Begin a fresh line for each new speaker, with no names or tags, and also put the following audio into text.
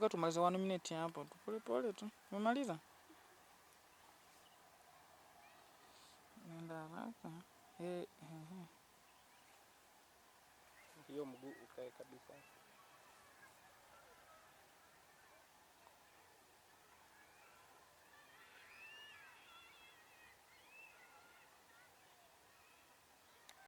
Nataka tumalize 1 minute hapo. Pole pole tu. Umemaliza? Nenda haraka.
Hiyo mguu ukae kabisa.